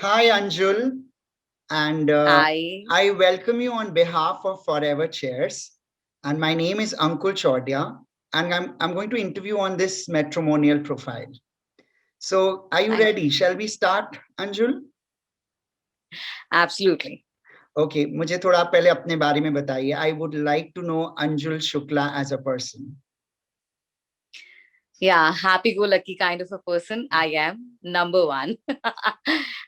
Hi, Anjul, and Hi. I welcome you on behalf of Forever Chairs. And my name is Ankul Chordia, and I'm going to interview on this matrimonial profile. So, are you Thank ready? Shall we start, Anjul? Absolutely. Okay, मुझे थोड़ा आप पहले अपने बारे में बताइए. I would like to know Anjul Shukla as a person. Yeah, happy-go-lucky kind of a person. I am number one.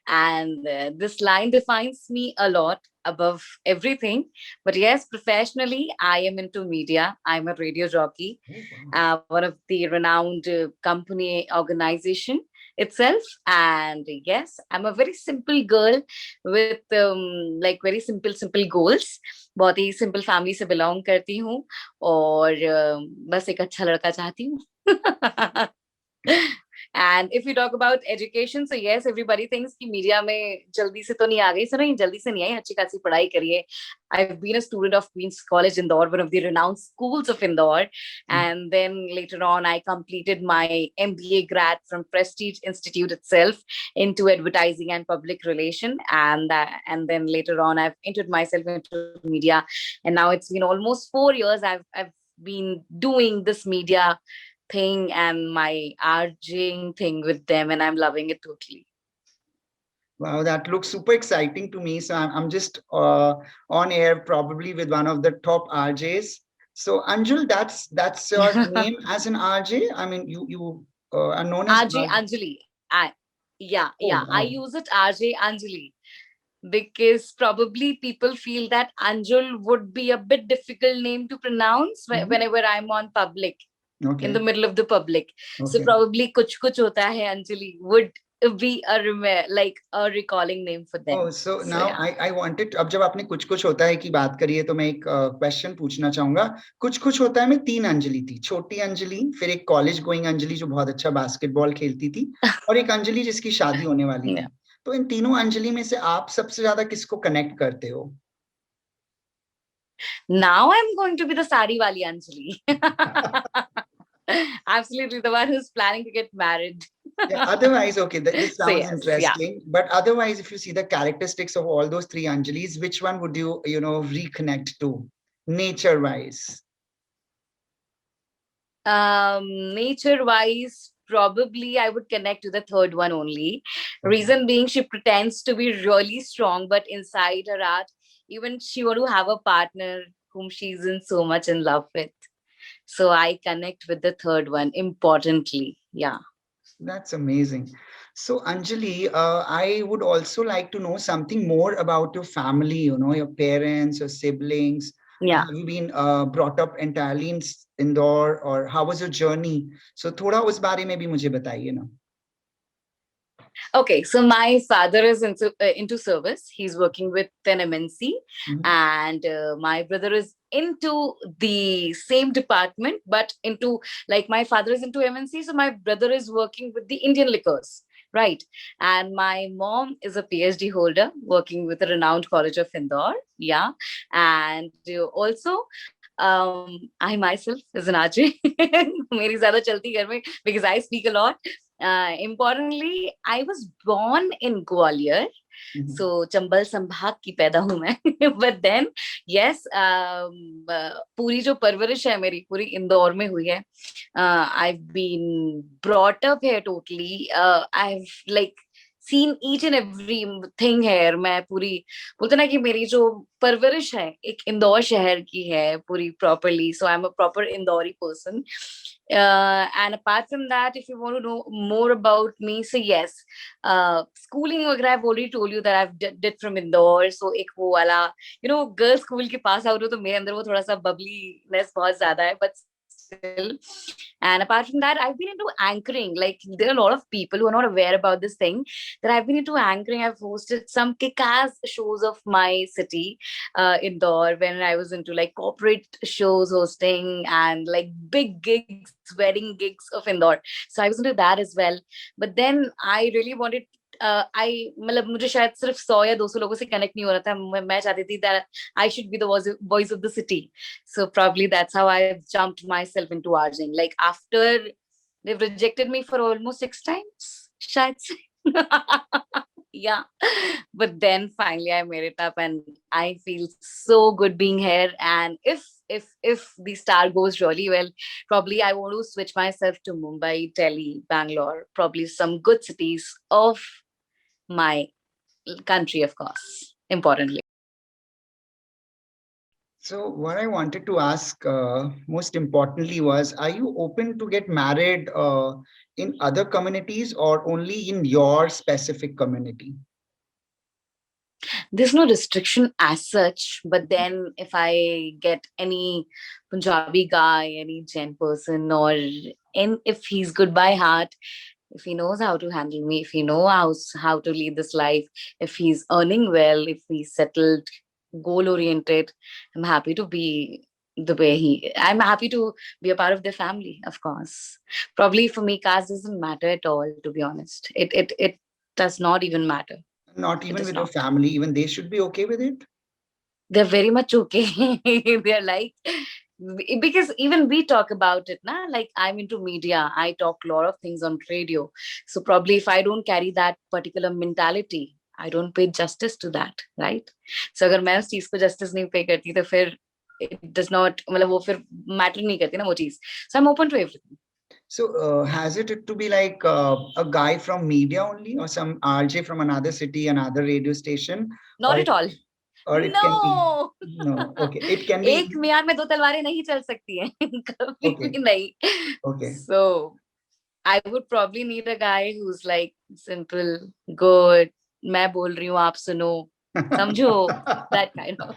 And this line defines me a lot above everything. But yes, professionally, I am into media. I'm a radio jockey, Oh, wow. one of the renowned company organization itself. And yes, I'm a very simple girl with like very simple goals. बहुत ही simple family से belong करती हूँ और बस एक अच्छा लड़का चाहती हूँ. And if you talk about education, so yes, everybody thinks कि मीडिया में जल्दी से तो नहीं आ गई. So नहीं, जल्दी से नहीं आई, अच्छी खासी पढ़ाई करिए. I've been a student of Queen's College Indore, one of the renowned schools of Indore. And then later on, I completed my MBA grad from Prestige Institute itself into advertising and public relation. And then later on, I've entered myself into media. And now it's been almost 4 years. I've been doing this media thing and my arging thing with them, and I'm loving it totally. Wow, that looks super exciting to me. So I'm just on air probably with one of the top RJs. So Anjul, that's your name as an RJ. I mean, you are known as RJ RJ. Anjali. Yeah, Oh, I wow. use it RJ Anjali because probably people feel that Anjul would be a bit difficult name to pronounce Mhm. whenever I'm on public, in Okay. the middle of the public. So Okay. probably kuch hota hai Anjali would be like a recalling name for Oh, them. so So now yeah. I wanted अब जब आपने कुछ कुछ होता है की बात करी है तो मैं एक क्वेश्चन पूछना चाहूंगा. कुछ कुछ होता है में 3 अंजलि थी. छोटी अंजलि, फिर एक कॉलेज गोइंग अंजलि जो बहुत अच्छा बास्केटबॉल खेलती थी, और एक अंजलि जिसकी शादी होने वाली Yeah. थी. तो इन तीनों अंजलि में से आप सबसे ज्यादा किसको कनेक्ट करते हो? Now I'm going to be the sari wali Anjali. Absolutely, the one who's planning to get married. Yeah, otherwise, okay, this So sounds yes, yeah. interesting. But otherwise, if you see the characteristics of all those 3 Anjalis, which one would you reconnect to, nature-wise? Nature wise, probably I would connect to the third one only. Okay. Reason being, she pretends to be really strong, but inside her heart, even she want to have a partner whom she's in so much in love with. So I connect with the third one importantly. Yeah. That's amazing. So, Anjali, I would also like to know something more about your family, your parents, your siblings. Yeah. Have you been brought up entirely in Indore, or how was your journey? So, थोड़ा उस बारे में भी मुझे बताइए ना. Okay, so my father is into service. He's working with an MNC, Mhm. and my brother is into the same department, but into like my father is into MNC, so my brother is working with the Indian liquors, right? And my mom is a PhD holder working with a renowned college of Indore, yeah. And also, I myself is an RJ. मेरी ज्यादा चलती घर में because I speak a lot. Importantly, I was born in Gwalior, Mhm. so Chambal संभाग की पैदा हूं मैं. But then, yes, पूरी जो परवरिश है मेरी पूरी इंदौर में हुई है. I've been brought up here totally. I've like seen each and every thing here. मैं पूरी बोलते ना कि मेरी जो परवरिश है एक इंदौर शहर की है पूरी properly. So I'm a proper Indori person. And apart from that, if you want to know more about me, so yes, schooling वगैरह I've already told you that I've did from Indore. So एक वो वाला girls school के pass out हो तो मेरे अंदर वो थोड़ा सा bubbliness बहुत ज्यादा है, but still. And apart from that, I've been into anchoring. Like there are a lot of people who are not aware about this thing that I've been into anchoring. I've hosted some kick-ass shows of my city, Indore, when I was into like corporate shows hosting and like big gigs, wedding gigs of Indore. So I was into that as well. But then I really wanted I मतलब मुझे शायद सिर्फ 100 या 200 लोगों से connect नहीं हो रहा था. मैं चाहती थी that I should be the voice of the city. So probably that's how I jumped myself into RJing. Like after they've rejected me for almost 6 times, शायद से. Yeah. But then finally I made it up and I feel so good being here. And if the star goes really well, probably I want to switch myself to Mumbai, Delhi, Bangalore, probably some good cities of my country, of course, importantly. So what I wanted to ask, most importantly, was, are you open to get married in other communities or only in your specific community? There's no restriction as such, but then if I get any Punjabi guy, any Jain person, or if he's good by heart, if he knows how to handle me, if he knows how to lead this life, if he's earning well, if he's settled, goal oriented, I'm happy to be the way I'm happy to be a part of their family, of course. Probably for me, caste doesn't matter at all, to be honest. It does not even matter. Not It even does with your not. family, even they should be okay with it? They're very much okay. They're like, because even we talk about it now, like I'm into media, I talk a lot of things on radio, so probably if I don't carry that particular mentality, I don't pay justice to that, right? So अगर मैं उस चीज को justice नहीं pay करती तो फिर it does not, मतलब वो फिर matter नहीं करती ना वो चीज. So I'm open to everything. So has it to be like a guy from media only, or some RJ from another city, another radio station, Not or at all. or it can be, No. no, okay, it can be, एक म्यार में दो तलवारें नहीं चल सकती हैं. कभी okay, भी नहीं. okay. So I would probably need a guy who's like simple, good. मैं बोल रही हूँ आप सुनो, समझो, that kind of.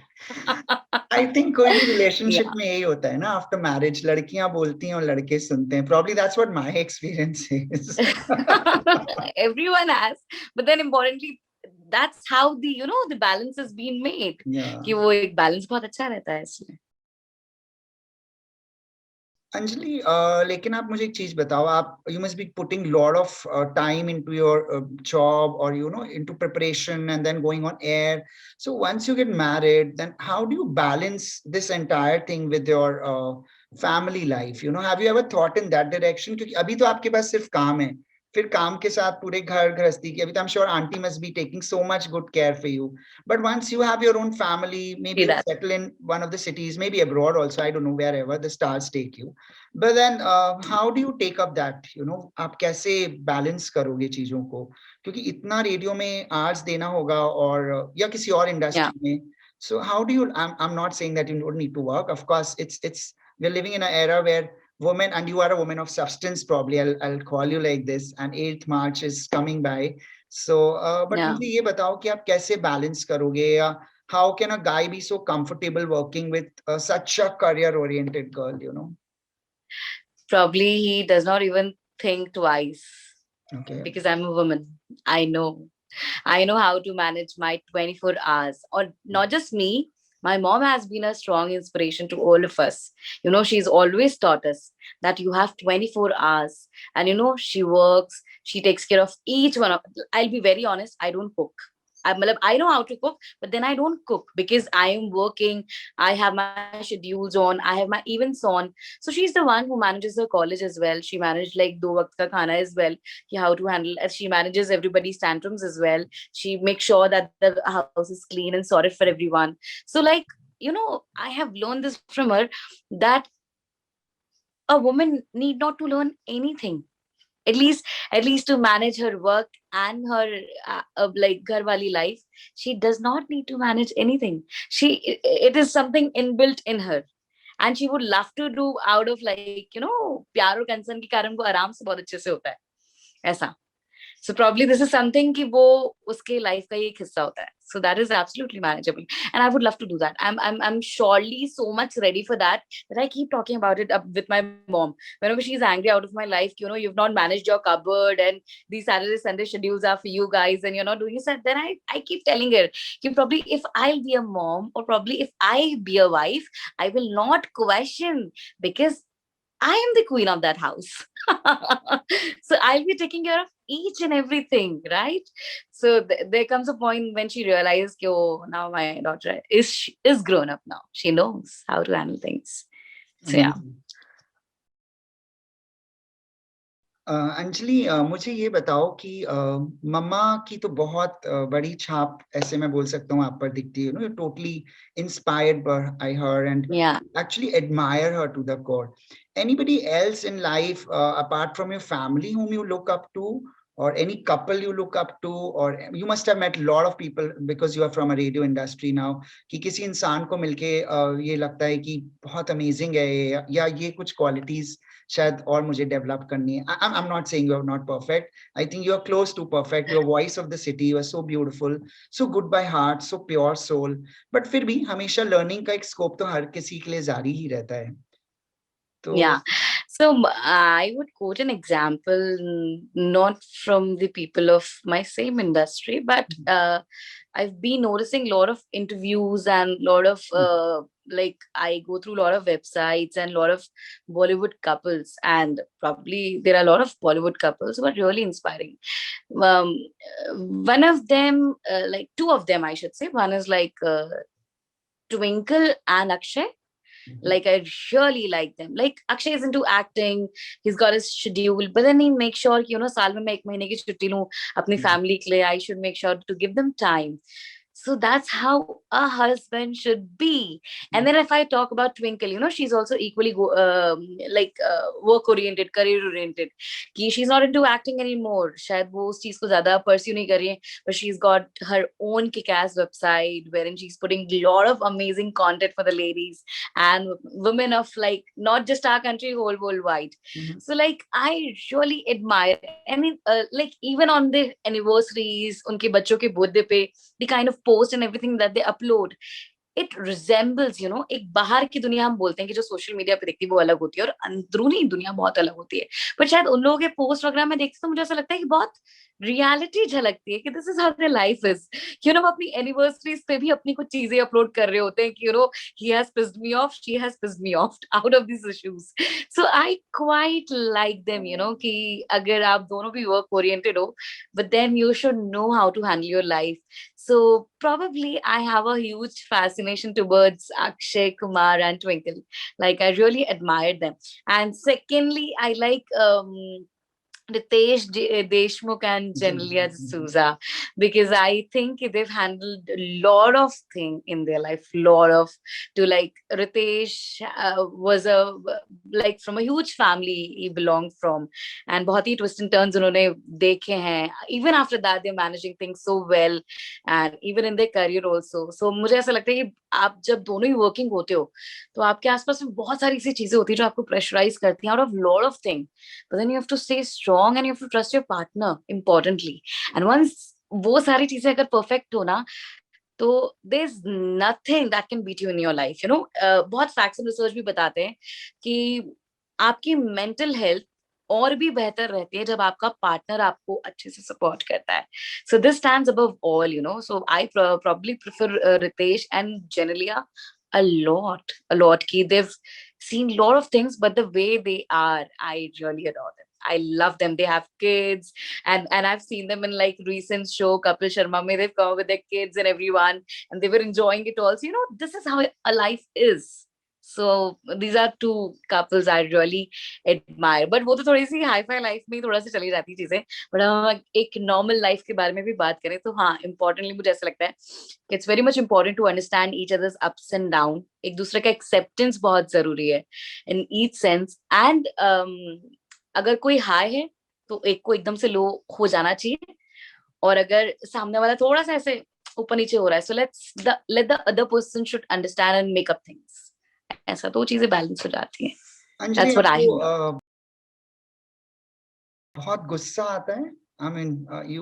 I think कोई भी रिलेशनशिप Yeah. में यही होता है ना, आफ्टर मैरिज लड़कियां बोलती हैं और लड़के सुनते हैं. Probably that's what my experience is. Everyone has, but then importantly, that's how the balance has been made. या कि वो एक balance बहुत अच्छा रहता है इसमें. अंजलि, लेकिन आप मुझे एक चीज बताओ. आप, you must be putting lot of time into your job, और into preparation, and then going on air. So once you get married, then how do you balance this entire thing with your family life? Have you ever thought in that direction? क्योंकि अभी तो आपके पास सिर्फ काम है, फिर काम के साथ पूरे घर गृहस्थी की. अभी तो I am sure aunty must be taking so much good care for you. But once you have your own family, maybe See you'll that. settle in one of the cities, maybe abroad also, I don't know, wherever the stars take you. But then how do you take up that, आप कैसे balance करोगे चीजों को? क्योंकि इतना radio में arts देना होगा, और या किसी और Yeah. इंडस्ट्री में. So how do you, I'm not saying that you don't need to work, of course. It's we're living in an era where women, and you are a woman of substance, probably, I'll call you like this, and 8th March is coming by. So but Yeah. मुझे ये बताओ कि आप कैसे balance करोगे, या how can a guy be so comfortable working with such a career oriented girl? Probably he does not even think twice Okay. because I'm a woman. I know. I know how to manage my 24 hours. Or not just me, my mom has been a strong inspiration to all of us. She's always taught us that you have 24 hours. And she works, she takes care of each one of. I'll be very honest, I don't cook. I know how to cook, but then I don't cook because I am working. I have my schedules on. I have my events on. So she's the one who manages her college as well. She managed like do waqt ka khana as well. How to handle. She manages everybody's tantrums as well. She makes sure that the house is clean and sorted for everyone. So like I have learned this from her, that a woman need not to learn anything, at least to manage her work and her like ghar wali life. She does not need to manage anything. It is something inbuilt in her, and she would love to do out of like प्यार और concern के कारण वो आराम से बहुत अच्छे से होता है ऐसा. So probably this is something कि वो उसके life का ही एक हिस्सा होता है. So that is absolutely manageable, and I would love to do that. I'm surely so much ready for that I keep talking about it up with my mom whenever she's angry out of my life. You've not managed your cupboard, and these Saturday Sunday schedules are for you guys, and you're not doing it. Then I keep telling her, probably if I'll be a mom, or probably if I be a wife, I will not question, because I am the queen of that house. So I'll be taking care of each and everything, right? So there comes a point when she realizes, oh, now my daughter is grown up now. She knows how to handle things. So yeah. Amazing. Anjali, मुझे ये बताओ कि मम्मा की तो बहुत बड़ी छाप, ऐसे मैं बोल सकता हूँ, आप पर दिखती है, you totally inspired by her and Yeah. actually admire her to the core. Anybody else in life, apart from your family, whom you look up to, or any couple you look up to, or you must have met a lot of people because you are from a radio industry now, कि किसी इंसान को मिलके ये लगता है कि बहुत अमेजिंग है ये, या ये कुछ क्वालिटीज शायद और मुझे डेवलप करनी है. I'm not saying you are not perfect. I think you are close to perfect. Your voice of the city, you are so beautiful, so good by heart, so pure soul. But फिर भी हमेशा learning का एक scope तो हर किसी के लिए जारी ही रहता है. तो Yeah. So I would quote an example, not from the people of my same industry, but I've been noticing a lot of interviews and a lot of like I go through a lot of websites and a lot of Bollywood couples, and probably there are a lot of Bollywood couples who are really inspiring. Um, one of them, like two of them, I should say. One is like Twinkle and Akshay. Like I really like them. Like Akshay is into acting. He's got his schedule, but then he makes sure कि साल में मैं एक महीने की छुट्टी लूं अपनी family के लिए. I should make sure to give them time. So that's how a husband should be. And then if I talk about Twinkle, she's also equally like work oriented, career oriented. कि she's not into acting anymore. शायद वो उस चीज को ज्यादा pursue नहीं कर रही है. But she's got her own kick-ass website wherein she's putting a lot of amazing content for the ladies and women of like not just our country, whole worldwide. So like I really admire. I mean, like even on the anniversaries, उनके बच्चों के birthday पे, the kind of post and everything that they upload, it resembles, एक बाहर की दुनिया हम बोलते हैं कि जो सोशल मीडिया पे दिखती है वो अलग होती है और अंदरूनी दुनिया बहुत अलग होती है. पर शायद उन लोगों के पोस्ट वगैरह में देखते तो मुझे ऐसा लगता है कि बहुत रियलिटी झलकती है कि this is how their life is. वो अपनी एनिवर्सरीज पे भी अपनी कुछ चीजें अपलोड कर रहे होते हैं कि he has pissed me off, she has pissed me off out of these issues. So I quite like them, कि अगर आप दोनों भी work oriented हो, but then you should know how to handle your life. So probably I have a huge fascination towards Akshay Kumar and Twinkle. Like I really admired them. And secondly, I like Ritesh Deshmukh and Genelia D'Souza, because I think they've handled a lot of things in their life. Lot of to like Ritesh was a like from a huge family he belonged from, and बहुत ही twists and turns उन्होंने देखे हैं. Even after that, they're managing things so well, and even in their career also. So मुझे ऐसा लगता है कि आप जब दोनों ही working होते हो, तो आपके आसपास में बहुत सारी ऐसी चीजें होती है जो आपको प्रेशराइज करती हैं out of lot of things. But then you have to stay strong and you have to trust your partner importantly. And once वो सारी चीजें अगर perfect हो ना, तो there's nothing that can beat you in your life. बहुत facts and research भी बताते हैं कि आपकी mental health और भी बेहतर रहती है जब आपका पार्टनर आपको अच्छे से सपोर्ट करता है. So this stands above all. So I probably prefer Ritesh and Genelia a lot. Ki they've seen a lot of things, but the way they are, I really adore them. I love them. They have kids, and I've seen them in like recent show Kapil Sharma. May they've come with their kids and everyone, and they were enjoying it also. This is how a life is. So these are two couples I really admire. But वो तो थोड़ी सी hi fi life में थोड़ा सा चली जाती चीजें. But हम एक नॉर्मल लाइफ के बारे में भी बात करें तो हाँ, इम्पोर्टेंटली मुझे ऐसा लगता है it's very much important to understand each others ups and down. एक दूसरे का एक्सेप्टेंस बहुत जरूरी है इन ईच सेंस. एंड अगर कोई हाई है तो एक को एकदम से लो हो जाना चाहिए, और अगर सामने वाला थोड़ा सा ऐसे ऊपर नीचे हो रहा है, so let the other person should understand and make up things. ऐसा तो चीजें बैलेंस हो जाती हैं. अंजलि, That's what I आपको बहुत गुस्सा आता है? I mean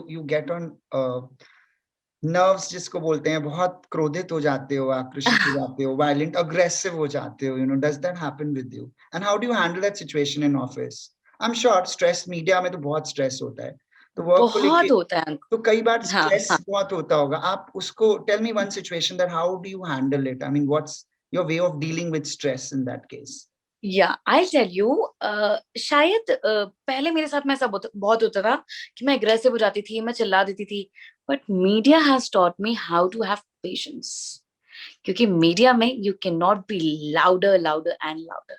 you get on nerves जिसको बोलते हैं, बहुत क्रोधित हो जाते हो, आक्रोशित हो जाते हो, वायलेंट अग्रेसिव हो जाते हो, does that happen with you? And how do you handle that situation in office? I am sure stress, media में तो बहुत स्ट्रेस होता है, तो वर्क को लेके बहुत होता है. तो कई बार हाँ स्ट्रेस हाँ. बहुत होता होगा. आप उसको tell me one situation that how do you handle it. I mean what's your way of dealing with stress in that case? या आई टेल यू, शायद पहले मेरे साथ में ऐसा बहुत होता था कि मैं अग्रेसिव हो जाती थी, मैं चिल्ला देती थी. But media has taught me how to have patience, क्योंकि मीडिया में you can not be louder and louder.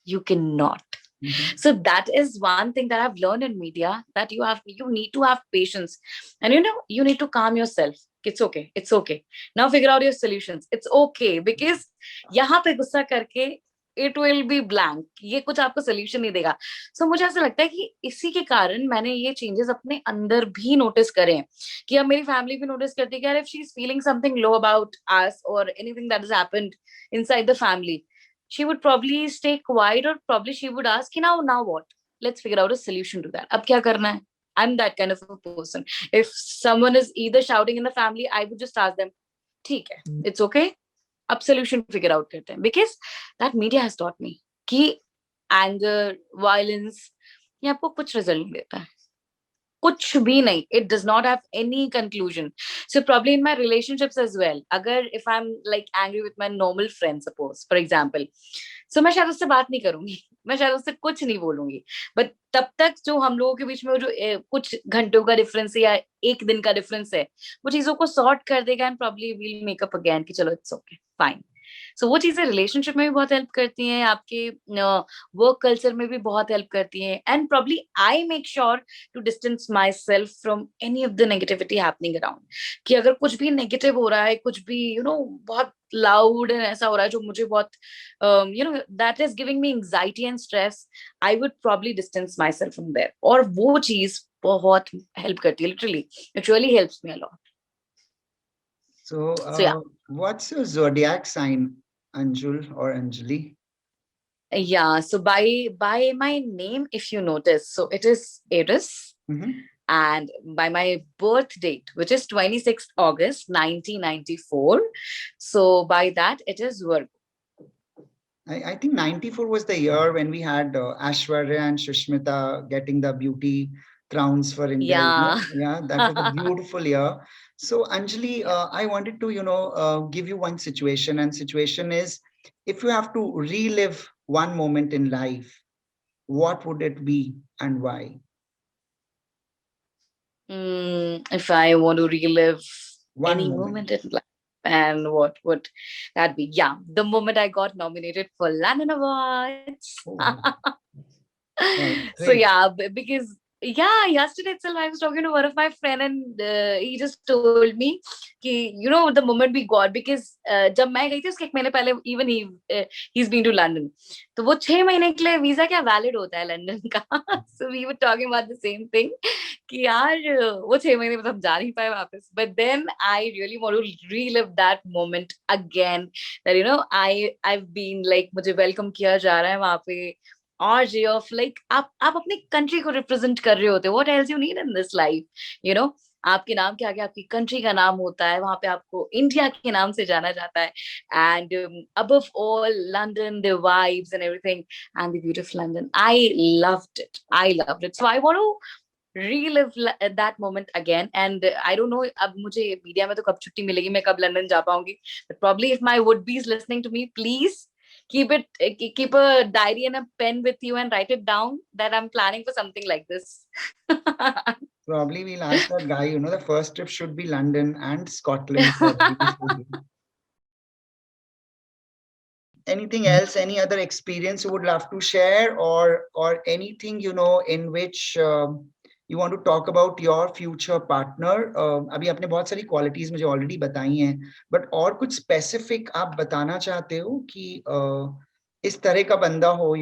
You can not. Mhm. So that is one thing that I've learned in media, that you need to have patience, and you need to calm yourself. It's okay. It's okay. Now figure out your solutions. It's okay, because यहाँ पे गुस्सा करके it will be blank. ये कुछ आपको solution नहीं देगा. So मुझे ऐसा लगता है कि इसी के कारण मैंने ये changes अपने अंदर भी notice करे हैं, कि अब मेरी family भी notice करती है कि यार if she is feeling something low about us or anything that has happened inside the family, she would probably stay quiet, or probably she would ask, now what? Let's figure out a solution to that. Ab kya karna hai? I'm that kind of a person. If someone is either shouting in the family, I would just ask them, theek hai, it's okay. Ab solution figure out karte hain. Because that media has taught me कि anger, violence, ये आपको कुछ result नहीं देता है. कुछ भी नहीं. It does not have any conclusion. So probably in my relationships as well, अगर if I'm like angry with my normal friend, suppose for example, so मैं शायद उससे बात नहीं करूंगी, मैं शायद उससे कुछ नहीं बोलूंगी, बट तब तक जो हम लोगों के बीच में वो जो कुछ घंटों का डिफरेंस है या एक दिन का डिफरेंस है, वो चीजों को सॉर्ट कर देगा and probably will make up again कि चलो इट्स ओके फाइन. सो वो चीजें रिलेशनशिप में भी बहुत हेल्प करती हैं, आपके वर्क कल्चर में भी बहुत हेल्प करती हैं, and probably I make sure to distance myself from any of the negativity happening around. कि अगर कुछ भी नेगेटिव हो रहा है, कुछ भी बहुत लाउड एंड ऐसा हो रहा है जो मुझे बहुत that is giving me anxiety and stress, I would probably distance myself from there. और वो चीज बहुत हेल्प करती है, literally it really helps me a lot. So, so या what's your zodiac sign, Anjul or Anjali? Yeah, so by my name, if you notice, so it is Aries, Mhm. and by my birth date, which is 26th August 1994, so by that it is Virgo. I think 94 was the year when we had Aishwarya and Shushmita getting the beauty crowns for India. Yeah. Yeah, that was a beautiful year. So, Anjali, Yeah. I wanted to, give you one situation, and situation is, if you have to relive one moment in life, what would it be and why? If I want to relive One any moment. moment in life, and what would that be? Yeah, the moment I got nominated for London Awards. Oh, oh, So great. yeah, because yeah, yesterday itself I was talking to one of my friend, and he just told me कि the moment we got, because जब मैं गई थी उसके एक महीने पहले, even he's been to London, तो वो 6 महीने के लिए वीजा क्या वैलिड होता है लंदन का. So we were talking about the same thing कि यार वो 6 महीने में तो हम जा नहीं पाए वापस. But then I really want to relive that moment again, that I've been like मुझे welcome किया जा रहा है वहां पे, RJ of like आप अपनी कंट्री को रिप्रेजेंट कर रहे होते हो. What else you need in this life, आपके नाम के आगे आपकी कंट्री का नाम होता है, वहां पे आपको इंडिया के नाम से जाना जाता है. And above all London, the vibes and everything, and the beautiful London, I loved it. So I want to relive that moment again. And I don't know अब मुझे मीडिया में तो कब छुट्टी मिलेगी, मैं कब लंदन जा पाऊंगी, but probably if my would be is listening to me, please keep a diary and a pen with you and write it down that I'm planning for something like this. Probably we'll ask that guy, the first trip should be London and Scotland for these 2 days. Anything else, any other experience you would love to share, or anything, in which you want to talk about your future partner? अभी आपने बहुत सारी qualities मुझे already बताई हैं, but और कुछ specific आप बताना चाहते हो कि इस तरह का बंदा हो,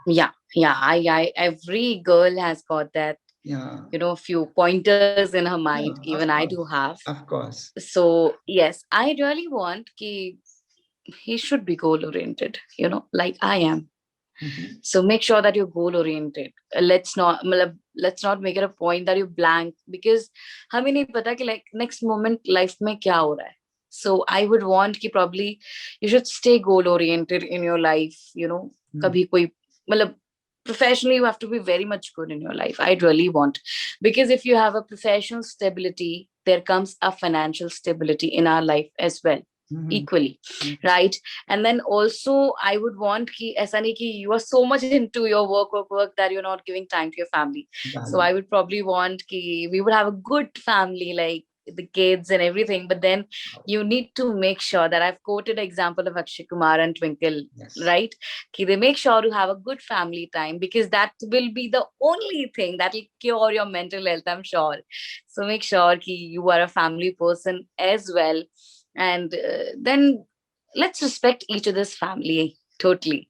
Yeah, every girl has got that, Yeah, few pointers in her yeah, mind. Even I do have. of course. So yes, I really want ki he should be goal oriented, like I am. Mhm. So make sure that you're goal oriented. Let's not make it a point that you blank, because हमें नहीं पता कि like next moment life में क्या हो रहा है. So I would want कि probably you should stay goal oriented in your life. कभी कोई professionally you have to be very much good in your life. I'd really want, because if you have a professional stability, there comes a financial stability in our life as well, Mhm. equally, right? And then also I would want ki aisa nahi ki you are so much into your work that you're not giving time to your family. So Valid. I would probably want ki we would have a good family, like the kids and everything, but then you need to make sure that I've quoted example of Akshay Kumar and Twinkle, Yes. right? They make sure to have a good family time, because that will be the only thing that will cure your mental health, I'm sure. So make sure you are a family person as well. And then let's respect each other's family totally,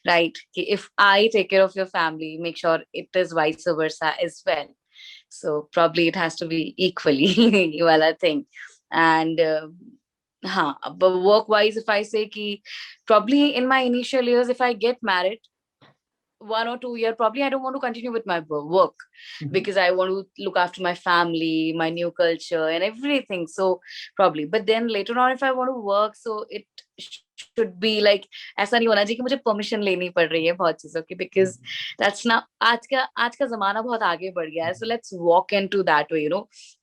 right? If I take care of your family, make sure it is vice versa as well. So probably it has to be equally wala thing. And but work wise, if I say ki, probably in my initial years, if I get married 1 or 2 year, probably I don't want to continue with my work, Mhm. because I want to look after my family, my new culture and everything. So probably, but then later on, if I want to work, so it should be like, ऐसा नहीं होना चाहिए कि मुझे permission लेनी पड़ रही है बहुत चीजों की, because that's not, आज का जमाना बहुत आगे बढ़ गया है. So let's walk into that way,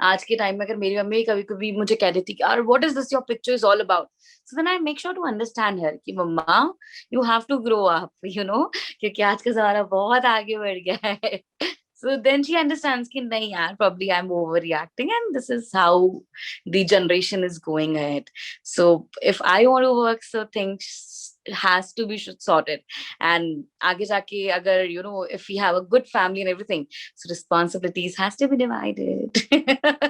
आज के टाइम में अगर मेरी मम्मी कभी कभी मुझे कह देती कि यार what is this your picture is all about, so then I make sure to understand her कि मम्मा, you have to grow up, क्योंकि आज का ज़माना बहुत आगे बढ़ गया है. So then she understands कि नहीं यार, probably I'm overreacting and this is how the generation is going ahead. So if I want to work, so things has to be sorted. And आगे जाके अगर, if we have a good family and everything, so responsibilities has to be divided.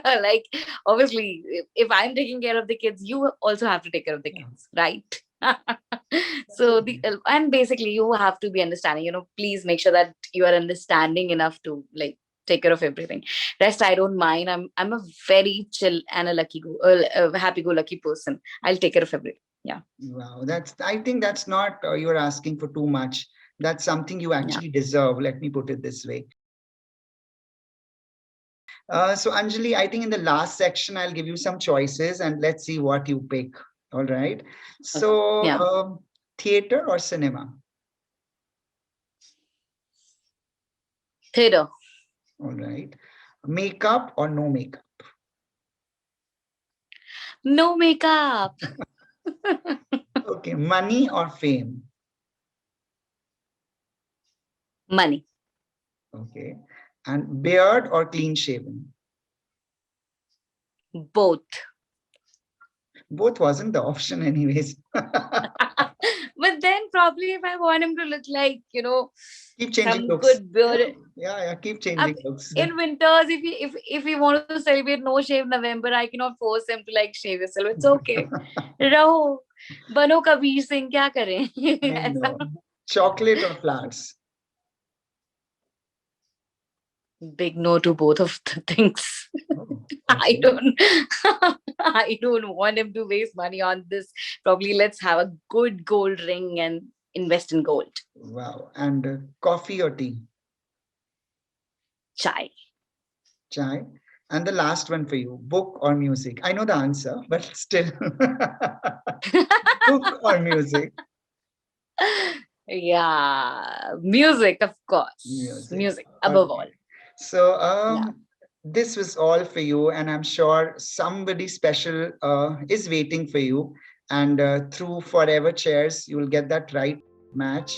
Like, obviously, if I'm taking care of the kids, you also have to take care of the kids, right? So and basically you have to be understanding, please make sure that you are understanding enough to like take care of everything. Rest I don't mind. I'm a very chill and a happy go lucky person. I'll take care of everything. Yeah. Wow, I think that's not, you're asking for too much. That's something you Yeah. actually deserve. Let me put it this way. So Anjali, I think in the last section, I'll give you some choices and let's see what you pick. All right. So Yeah. theater or cinema? Theater. All right. Makeup or no makeup? No makeup. Okay. Money or fame? Money. Okay. And beard or clean shaven? Both. Both wasn't the option anyways. But then probably if I want him to look like, Keep changing some looks. good beard. Yeah, keep changing looks. In winters, if he wants to celebrate no shave November, I cannot force him to like shave himself. It's okay. रहो, बनो कबीर सिंह, क्या करें? I ऐसा. know. Chocolate or flowers? Big no to both of the things. Oh, I okay. I don't want him to waste money on this. Probably let's have a good gold ring and invest in gold. Wow. And coffee or tea? Chai. Chai. And the last one for you, book or music? I know the answer, but still. Book or music? Yeah, music, of course. Music above all. Okay. So Yeah. this was all for you, and I'm sure somebody special is waiting for you. And through Forever Chairs, you will get that right match.